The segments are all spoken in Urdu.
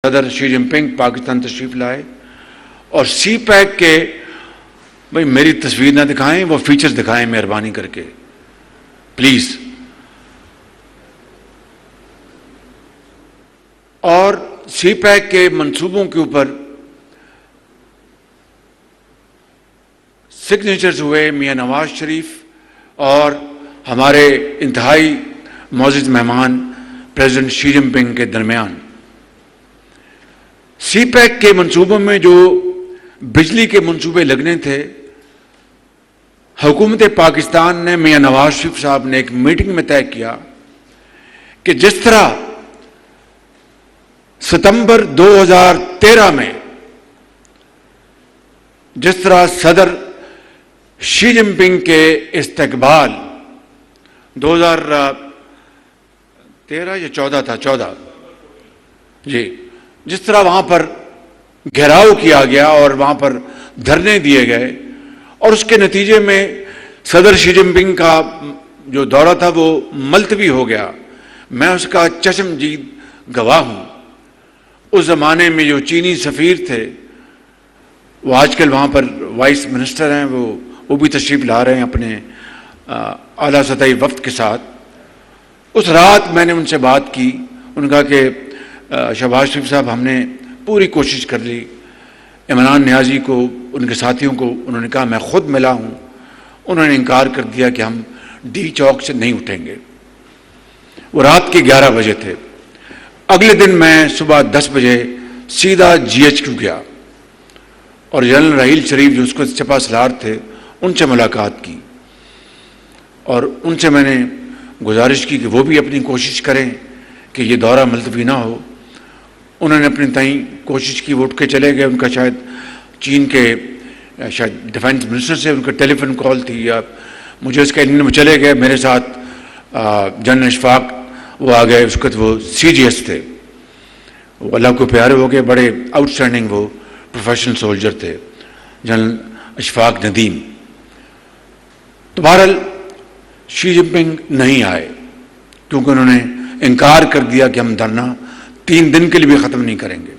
صدر شی جن پنگ پاکستان تشریف لائے اور سی پیک کے بھائی میری تصویر نہ دکھائیں، وہ فیچرز دکھائیں مہربانی کر کے پلیز. اور سی پیک کے منصوبوں کے اوپر سگنیچرز ہوئے میاں نواز شریف اور ہمارے انتہائی معزز مہمان پریزیڈنٹ شی جن پنگ کے درمیان. سی پیک کے منصوبوں میں جو بجلی کے منصوبے لگنے تھے، حکومت پاکستان نے میاں نواز شریف صاحب نے ایک میٹنگ میں طے کیا کہ جس طرح ستمبر 2013 میں جس طرح صدر شی جن پنگ کے استقبال 2013 یا 14 تھا 14 جی، جس طرح وہاں پر گھیراؤ کیا گیا اور وہاں پر دھرنے دیے گئے اور اس کے نتیجے میں صدر شی جن پنگ کا جو دورہ تھا وہ ملتوی ہو گیا. میں اس کا چشمدید گواہ ہوں. اس زمانے میں جو چینی سفیر تھے وہ آج کل وہاں پر وائس منسٹر ہیں، وہ بھی تشریف لا رہے ہیں اپنے اعلیٰ سطحی وفد کے ساتھ. اس رات میں نے ان سے بات کی. انہوں نے کہا کہ شہباز شریف صاحب ہم نے پوری کوشش کر لی. عمران نیازی کو، ان کے ساتھیوں کو انہوں نے کہا میں خود ملا ہوں، انہوں نے انکار کر دیا کہ ہم ڈی چوک سے نہیں اٹھیں گے. وہ رات کے 11 بجے تھے. اگلے دن میں صبح 10 بجے سیدھا GHQ گیا اور جنرل راحیل شریف جو اس کو سپہ سالار تھے ان سے ملاقات کی اور ان سے میں نے گزارش کی کہ وہ بھی اپنی کوشش کریں کہ یہ دورہ ملتوی نہ ہو. انہوں نے اپنی تئیں کوشش کی، وہ اٹھ کے چلے گئے. ان کا شاید چین کے شاید ڈیفینس منسٹر سے ان کا ٹیلی فون کال تھی یا مجھے اس کا علم، وہ چلے گئے. میرے ساتھ جنرل اشفاق وہ آ گئے. اس وقت وہ CGS تھے، وہ اللہ کو پیارے ہو گئے، بڑے آؤٹ اسٹینڈنگ وہ پروفیشنل سولجر تھے، جنرل اشفاق ندیم. تو بہرحال شی جن پنگ نہیں آئے کیونکہ انہوں نے انکار کر دیا کہ ہم دھرنا 3 دن کے لیے بھی ختم نہیں کریں گے.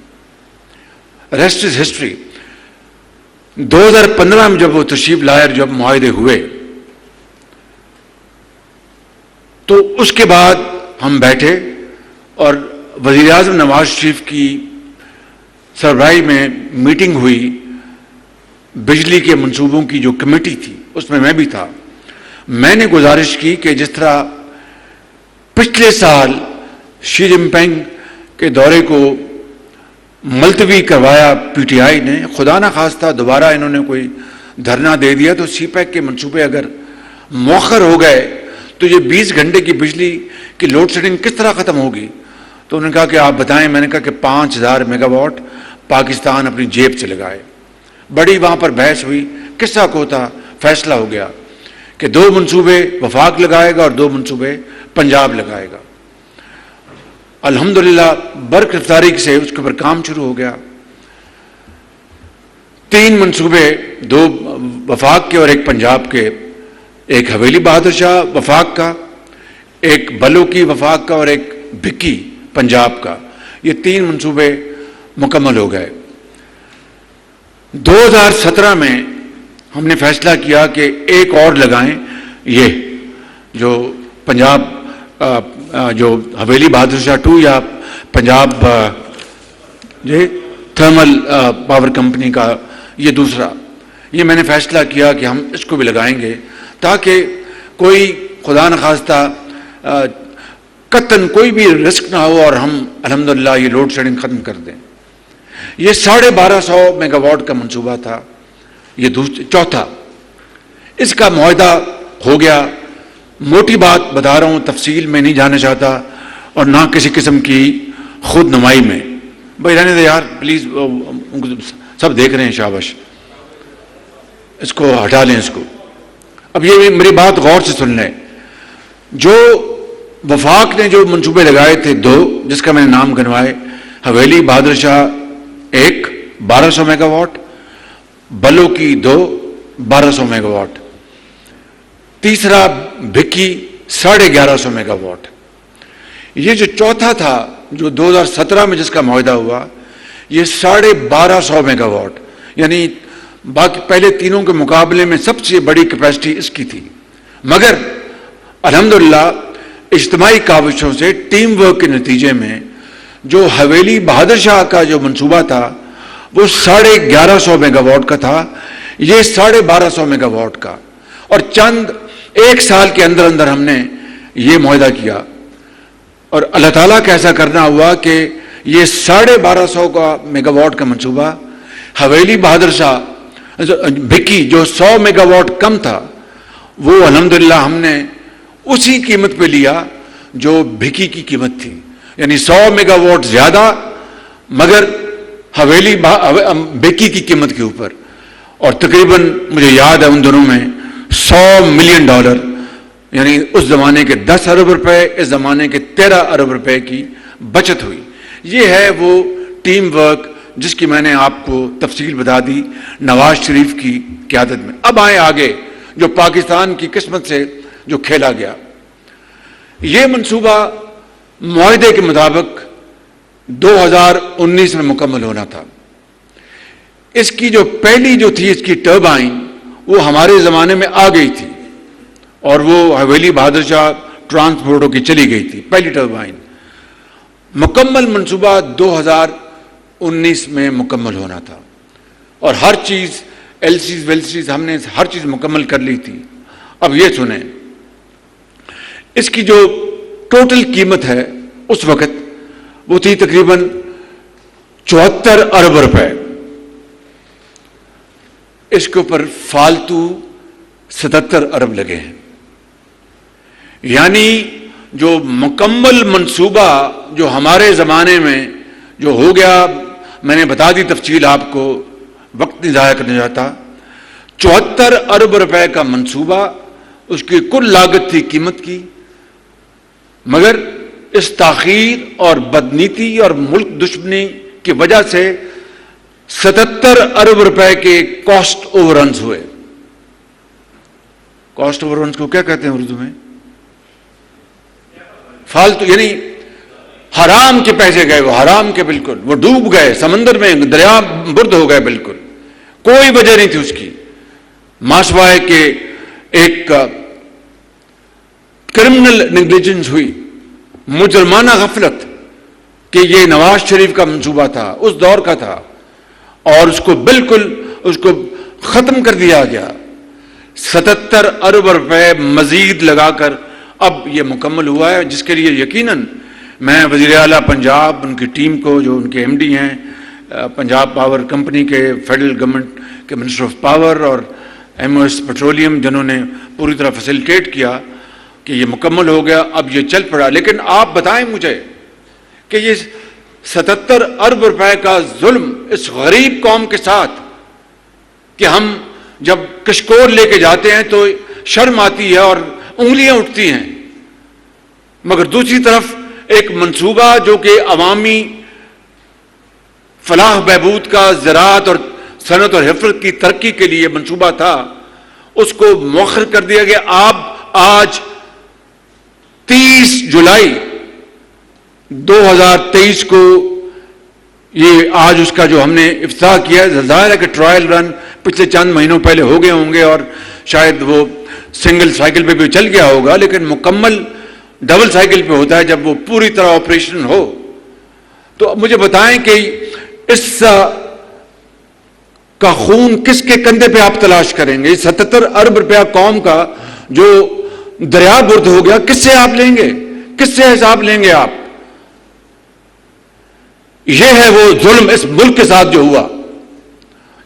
Rest is history. 2015 میں جب وہ تشریف لائے، جب معاہدے ہوئے تو اس کے بعد ہم بیٹھے اور وزیر اعظم نواز شریف کی سربراہی میں میٹنگ ہوئی. بجلی کے منصوبوں کی جو کمیٹی تھی اس میں بھی تھا. میں نے گزارش کی کہ جس طرح پچھلے سال شی جن پنگ کے دورے کو ملتوی کروایا PTI نے، خدا نہ خواستہ دوبارہ انہوں نے کوئی دھرنا دے دیا تو سی پیک کے منصوبے اگر مؤخر ہو گئے تو یہ 20 گھنٹے کی بجلی کی لوڈ شیڈنگ کس طرح ختم ہوگی. تو انہوں نے کہا کہ آپ بتائیں. میں نے کہا کہ 5000 میگا واٹ پاکستان اپنی جیب سے لگائے. بڑی وہاں پر بحث ہوئی، قصہ کو تھا، فیصلہ ہو گیا کہ 2 منصوبے وفاق لگائے گا اور 2 منصوبے پنجاب لگائے گا. الحمدللہ برق رفتاری سے اس کے اوپر کام شروع ہو گیا. 3 منصوبے، 2 وفاق کے اور 1 پنجاب کے. ایک حویلی بہادر شاہ وفاق کا، ایک بلو کی وفاق کا اور ایک بھکی پنجاب کا. یہ 3 منصوبے مکمل ہو گئے. 2017 میں ہم نے فیصلہ کیا کہ ایک اور لگائیں، یہ جو پنجاب جو حویلی بہادر شاہ 2 یا پنجاب یہ تھرمل پاور کمپنی کا یہ دوسرا. یہ میں نے فیصلہ کیا کہ ہم اس کو بھی لگائیں گے تاکہ کوئی خدا نخواستہ قطعاً کوئی بھی رسک نہ ہو اور ہم الحمدللہ یہ لوڈ شیڈنگ ختم کر دیں. یہ 1250 میگا واٹ کا منصوبہ تھا. یہ چوتھا. اس کا معاہدہ ہو گیا. موٹی بات بتا رہا ہوں، تفصیل میں نہیں جانا چاہتا اور نہ کسی قسم کی خود نمائی میں. بھائی رہنے دے یار پلیز، سب دیکھ رہے ہیں. شاباش، اس کو ہٹا لیں اس کو. اب یہ میری بات غور سے سن لیں. جو وفاق نے جو منصوبے لگائے تھے 2، جس کا میں نے نام گنوائے، حویلی بہادر شاہ 1 1200 میگا واٹ، بلو کی 2 1200 میگا واٹ، تیسرا بھکی 1150 میگا واٹ. یہ جو چوتھا تھا جو 2017 میں جس کا معاہدہ ہوا یہ 1250 میگا واٹ، یعنی باقی پہلے تینوں کے مقابلے میں سب سے بڑی کیپیسٹی اس کی تھی. مگر الحمدللہ اجتماعی کاوشوں سے، ٹیم ورک کے نتیجے میں جو حویلی بہادر شاہ کا جو منصوبہ تھا وہ 1150 میگا واٹ کا تھا، یہ 1250 میگا واٹ کا، اور چند ایک سال کے اندر اندر ہم نے یہ معاہدہ کیا. اور اللہ تعالیٰ کا ایسا کرنا ہوا کہ یہ 1250 کا میگا واٹ کا منصوبہ حویلی بہادر شاہ بھکی جو 100 میگا واٹ کم تھا وہ الحمدللہ ہم نے اسی قیمت پہ لیا جو بھکی کی قیمت تھی، یعنی 100 میگا واٹ زیادہ مگر حویلی بھکی کی قیمت کے اوپر. اور تقریباً مجھے یاد ہے ان دنوں میں $100 ملین، یعنی اس زمانے کے 10 ارب روپے، اس زمانے کے 13 ارب روپے کی بچت ہوئی. یہ ہے وہ ٹیم ورک جس کی میں نے آپ کو تفصیل بتا دی نواز شریف کی قیادت میں. اب آئیں آگے جو پاکستان کی قسمت سے جو کھیلا گیا. یہ منصوبہ معاہدے کے مطابق 2019 میں مکمل ہونا تھا. اس کی جو پہلی جو تھی اس کی ٹربائن وہ ہمارے زمانے میں آ گئی تھی اور وہ حویلی بہادر شاہ ٹرانسپورٹوں کی چلی گئی تھی پہلی ٹربائن. مکمل منصوبہ 2019 میں مکمل ہونا تھا اور ہر چیز ایل سیز ویل سیز ہم نے ہر چیز مکمل کر لی تھی. اب یہ سنیں اس کی جو ٹوٹل قیمت ہے اس وقت وہ تھی تقریباً 74 ارب روپے. اس کے اوپر فالتو 77 ارب لگے ہیں. یعنی جو مکمل منصوبہ جو ہمارے زمانے میں جو ہو گیا، میں نے بتا دی تفصیل آپ کو، وقت نہیں ضائع کرنا چاہتا. 74 ارب روپے کا منصوبہ، اس کی کل لاگت تھی قیمت کی، مگر اس تاخیر اور بدنیتی اور ملک دشمنی کی وجہ سے 77 ارب روپے کے کاسٹ اوور رنز ہوئے. کاسٹ اوور رنز کو کیا کہتے ہیں اردو میں؟ فالتو، یعنی حرام کے پیسے گئے، وہ حرام کے بالکل، وہ ڈوب گئے سمندر میں، دریا برد ہو گئے، بالکل کوئی وجہ نہیں تھی اس کی. ماسوائے کے ایک کرمنل نیگلیجنس ہوئی، مجرمانہ غفلت کہ یہ نواز شریف کا منصوبہ تھا، اس دور کا تھا، اور اس کو بالکل اس کو ختم کر دیا گیا. 77 ارب روپے مزید لگا کر اب یہ مکمل ہوا ہے، جس کے لیے یقیناً میں وزیر اعلیٰ پنجاب، ان کی ٹیم کو، جو ان کے ایم ڈی ہیں پنجاب پاور کمپنی کے، فیڈرل گورنمنٹ کے منسٹر آف پاور اور ایم او ایس پیٹرولیم، جنہوں نے پوری طرح فیسیلیٹیٹ کیا کہ یہ مکمل ہو گیا، اب یہ چل پڑا. لیکن آپ بتائیں مجھے کہ یہ 77 ارب روپے کا ظلم اس غریب قوم کے ساتھ، کہ ہم جب کشکور لے کے جاتے ہیں تو شرم آتی ہے اور انگلیاں اٹھتی ہیں، مگر دوسری طرف ایک منصوبہ جو کہ عوامی فلاح بہبود کا، زراعت اور صنعت اور حفظ کی ترقی کے لیے منصوبہ تھا، اس کو مؤخر کر دیا گیا. آپ آج 30 جولائی 2023 کو یہ آج اس کا جو ہم نے افتتاح کیا ہے. ظاہر ہے کہ ٹرائل رن پچھلے چند مہینوں پہلے ہو گئے ہوں گے اور شاید وہ سنگل سائیکل پہ بھی چل گیا ہوگا، لیکن مکمل ڈبل سائیکل پہ ہوتا ہے جب وہ پوری طرح آپریشن ہو. تو مجھے بتائیں کہ اس کا خون کس کے کندھے پہ آپ تلاش کریں گے؟ 77 ارب روپیہ قوم کا جو دریا برد ہو گیا، کس سے آپ لیں گے؟ کس سے حساب لیں گے آپ؟ یہ ہے وہ ظلم اس ملک کے ساتھ جو ہوا،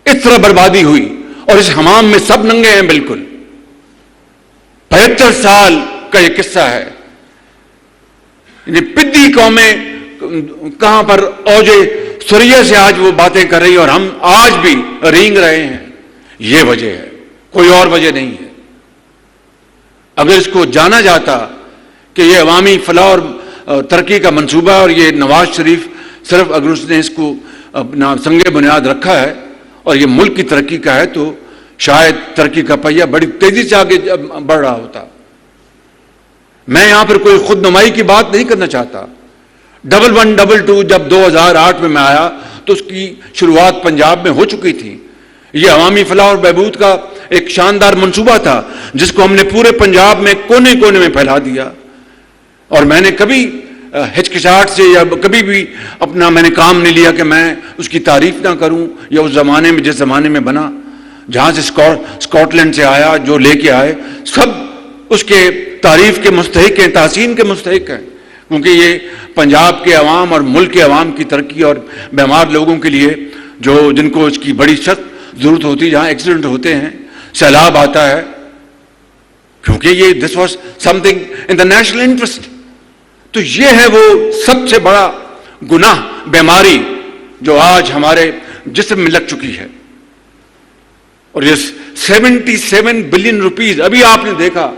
اس طرح بربادی ہوئی، اور اس حمام میں سب ننگے ہیں بالکل. 75 سال کا یہ قصہ ہے. یہ پدی قومیں کہاں پر اوجے سریہ سے آج وہ باتیں کر رہی اور ہم آج بھی رینگ رہے ہیں. یہ وجہ ہے، کوئی اور وجہ نہیں ہے. اگر اس کو جانا جاتا کہ یہ عوامی فلاح اور ترقی کا منصوبہ اور یہ نواز شریف صرف اگر اس نے اس کو اپنا سنگ بنیاد رکھا ہے اور یہ ملک کی ترقی کا ہے، تو شاید ترقی کا پہیہ بڑی تیزی سے آگے بڑھ رہا ہوتا. میں یہاں پر کوئی خود نمائی کی بات نہیں کرنا چاہتا. 1122 جب 2008 میں آیا تو اس کی شروعات پنجاب میں ہو چکی تھی. یہ عوامی فلاح اور بہبود کا ایک شاندار منصوبہ تھا جس کو ہم نے پورے پنجاب میں کونے کونے میں پھیلا دیا. اور میں نے کبھی ہچکچاہٹ سے یا کبھی بھی میں نے کام نہیں لیا کہ میں اس کی تعریف نہ کروں, یا اس زمانے میں جس زمانے میں بنا, جہاں سے اسکاٹ لینڈ سے آیا, جو لے کے آئے, سب اس کے تعریف کے مستحق ہیں, تحسین کے مستحق ہیں, کیونکہ یہ پنجاب کے عوام اور ملک کے عوام کی ترقی اور بیمار لوگوں کے لیے جن کو اس کی بڑی سخت ضرورت ہوتی ہے, جہاں ایکسیڈنٹ ہوتے ہیں, سیلاب آتا ہے, کیونکہ یہ this was some thing in the national interest. تو یہ ہے وہ سب سے بڑا گناہ, بیماری جو آج ہمارے جسم میں لگ چکی ہے. اور یہ 77 بلین روپیز, ابھی آپ نے دیکھا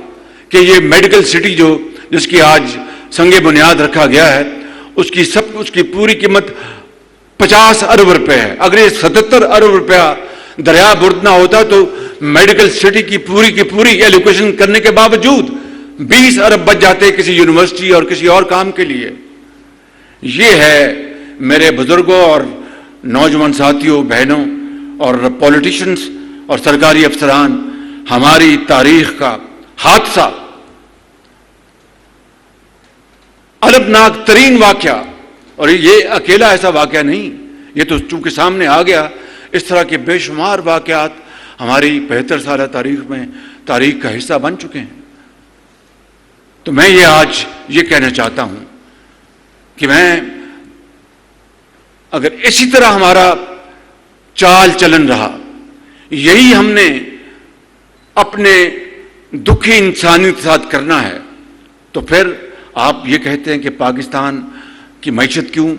کہ یہ میڈیکل سٹی جس کی آج سنگ بنیاد رکھا گیا ہے, اس کی پوری قیمت 50 ارب روپے ہے. اگر یہ 77 ارب روپیہ دریا برد نہ ہوتا تو میڈیکل سٹی کی پوری ایلوکیشن کرنے کے باوجود 20 ارب بچ جاتے کسی یونیورسٹی اور کسی اور کام کے لیے. یہ ہے میرے بزرگوں اور نوجوان ساتھیوں, بہنوں اور پولیٹیشنز اور سرکاری افسران, ہماری تاریخ کا حادثہ, البناک ترین واقعہ. اور یہ اکیلا ایسا واقعہ نہیں, یہ تو چونکہ سامنے آ گیا, اس طرح کے بے شمار واقعات ہماری 75 سالہ تاریخ میں تاریخ کا حصہ بن چکے ہیں. تو میں آج یہ کہنا چاہتا ہوں کہ اگر اسی طرح ہمارا چال چلن رہا, یہی ہم نے اپنے دکھی انسانیت کے ساتھ کرنا ہے, تو پھر آپ یہ کہتے ہیں کہ پاکستان کی معیشت کیوں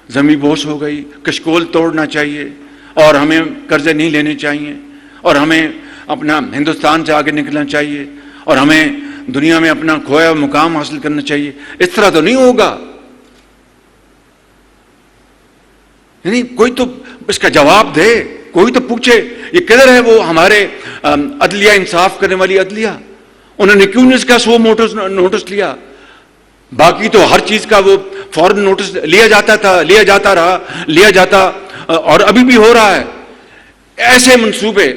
زمین بوس ہو گئی, کشکول توڑنا چاہیے, اور ہمیں قرضے نہیں لینے چاہیے, اور ہمیں اپنا ہندوستان سے آگے نکلنا چاہیے, اور ہمیں دنیا میں اپنا کھویا مقام حاصل کرنا چاہیے. اس طرح تو نہیں ہوگا. یعنی کوئی تو اس کا جواب دے, کوئی تو پوچھے یہ کدھر ہے وہ ہمارے عدلیہ, انصاف کرنے والی عدلیہ. انہوں نے کیوں نہیں اس کا 100 نوٹس لیا؟ باقی تو ہر چیز کا وہ فوراً نوٹس لیا جاتا رہا, اور ابھی بھی ہو رہا ہے. ایسے منصوبے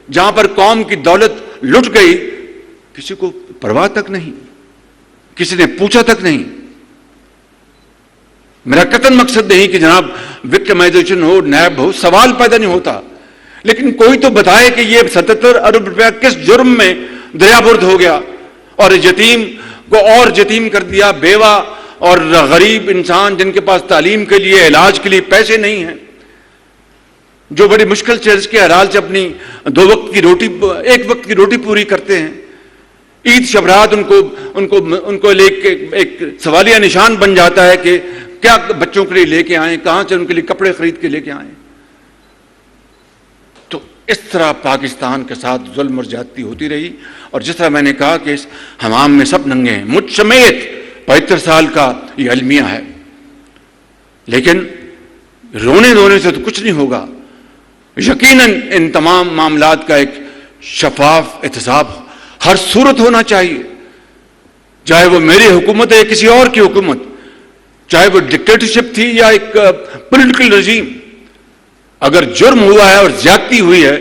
جہاں پر قوم کی دولت لٹ گئی, کسی کو پرواہ تک نہیں, کسی نے پوچھا تک نہیں. میرا قطعاً مقصد نہیں کہ جناب وکٹمائزیشن ہو, نیب ہو, سوال پیدا نہیں ہوتا, لیکن کوئی تو بتائے کہ یہ 77 ارب روپیہ کس جرم میں دریا برد ہو گیا, اور یتیم کو اور یتیم کر دیا, بیوہ اور غریب انسان جن کے پاس تعلیم کے لیے, علاج کے لیے پیسے نہیں ہیں, جو بڑی مشکل سے اس کے حلال سے اپنی 2 وقت کی روٹی, 1 وقت کی روٹی پوری کرتے ہیں. عید شبرات ان کو لے کے ایک سوالیہ نشان بن جاتا ہے کہ کیا بچوں کے لیے لے کے آئیں, کہاں سے ان کے لیے کپڑے خرید کے لے کے آئیں. تو اس طرح پاکستان کے ساتھ ظلم اور زیادتی ہوتی رہی. اور جس طرح میں نے کہا کہ اس حمام میں سب ننگے ہیں, مجھ سمیت 75 سال کا یہ المیہ ہے, لیکن رونے سے تو کچھ نہیں ہوگا. یقیناً ان تمام معاملات کا ایک شفاف احتساب ہر صورت ہونا چاہیے, چاہے وہ میری حکومت ہے یا کسی اور کی حکومت, چاہے وہ ڈکٹیٹرشپ تھی یا ایک پولیٹیکل رجیم. اگر جرم ہوا ہے اور زیادتی ہوئی ہے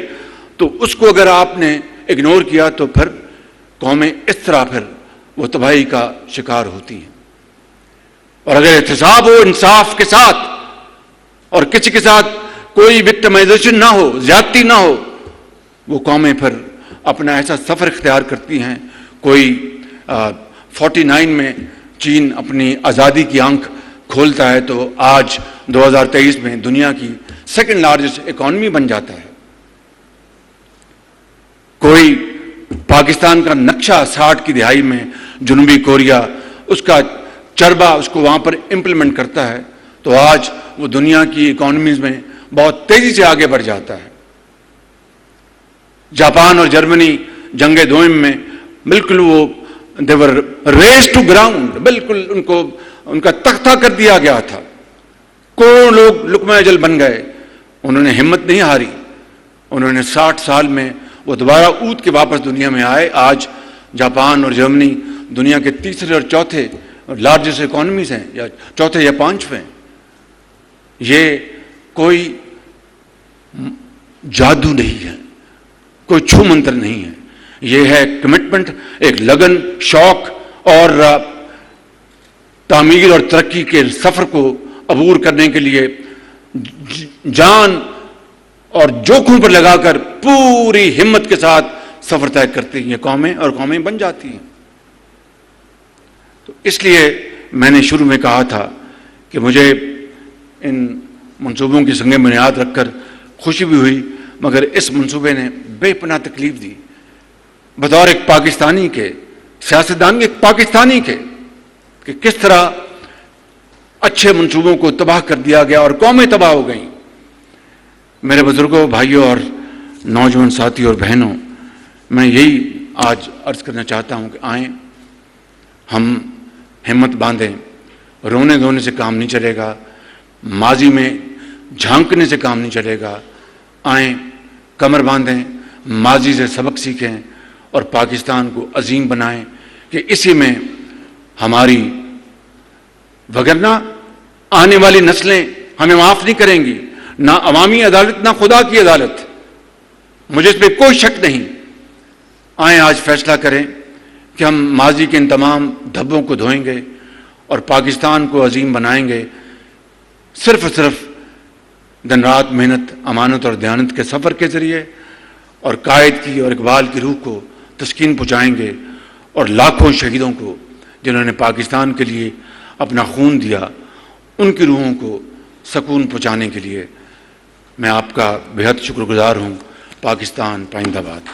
تو اس کو اگر آپ نے اگنور کیا تو پھر قومیں اس طرح پھر وہ تباہی کا شکار ہوتی ہیں. اور اگر احتساب ہو انصاف کے ساتھ, اور کسی کے ساتھ کوئی وکٹمائزیشن نہ ہو, زیادتی نہ ہو, وہ قومیں پھر اپنا ایسا سفر اختیار کرتی ہیں. کوئی 49 میں چین اپنی آزادی کی آنکھ کھولتا ہے تو آج 2023 میں دنیا کی 2nd لارجسٹ اکانومی بن جاتا ہے. کوئی پاکستان کا نقشہ 60 کی دہائی میں جنوبی کوریا, اس کا چربہ اس کو وہاں پر امپلیمنٹ کرتا ہے تو آج وہ دنیا کی اکانومیز میں بہت تیزی سے آگے بڑھ جاتا ہے. جاپان اور جرمنی جنگ دوئم میں بالکل وہ دیور ریز ٹو گراؤنڈ, بالکل ان کا تختہ کر دیا گیا تھا. کروڑوں لوگ لقمہ اجل بن گئے, انہوں نے ہمت نہیں ہاری, انہوں نے 60 سال میں وہ دوبارہ اونٹ کے واپس دنیا میں آئے. آج جاپان اور جرمنی دنیا کے 3رے اور 4تھے لارجسٹ اکانومیز ہیں یا چوتھے یا پانچویں. یہ کوئی جادو نہیں ہے, کوئی چھو منتر نہیں ہے. یہ ہے کمٹمنٹ, ایک لگن, شوق اور تعمیر اور ترقی کے سفر کو عبور کرنے کے لیے جان اور جوکھوں پر لگا کر پوری ہمت کے ساتھ سفر طے کرتی ہیں قومیں, اور قومیں بن جاتی ہیں. تو اس لیے میں نے شروع میں کہا تھا کہ مجھے ان منصوبوں کی سنگ بنیاد رکھ کر خوشی بھی ہوئی, مگر اس منصوبے نے بے پناہ تکلیف دی بطور ایک پاکستانی کے, سیاستدان کے, ایک پاکستانی کے, کہ کس طرح اچھے منصوبوں کو تباہ کر دیا گیا اور قومیں تباہ ہو گئیں. میرے بزرگوں, بھائیوں اور نوجوان ساتھی اور بہنوں, میں یہی آج عرض کرنا چاہتا ہوں کہ آئیں ہم ہمت باندھیں. رونے دھونے سے کام نہیں چلے گا, ماضی میں جھانکنے سے کام نہیں چلے گا. آئیں کمر باندھیں, ماضی سے سبق سیکھیں اور پاکستان کو عظیم بنائیں کہ اسی میں ہماری, وگرنہ آنے والی نسلیں ہمیں معاف نہیں کریں گی, نہ عوامی عدالت نہ خدا کی عدالت, مجھے اس پہ کوئی شک نہیں. آئیں آج فیصلہ کریں کہ ہم ماضی کے ان تمام دھبوں کو دھوئیں گے اور پاکستان کو عظیم بنائیں گے, صرف دن رات محنت, امانت اور دیانت کے سفر کے ذریعے, اور قائد کی اور اقبال کی روح کو تسکین پہنچائیں گے, اور لاکھوں شہیدوں کو جنہوں نے پاکستان کے لیے اپنا خون دیا, ان کی روحوں کو سکون پہنچانے کے لیے میں آپ کا بے حد شکر گزار ہوں. پاکستان پائندہ باد.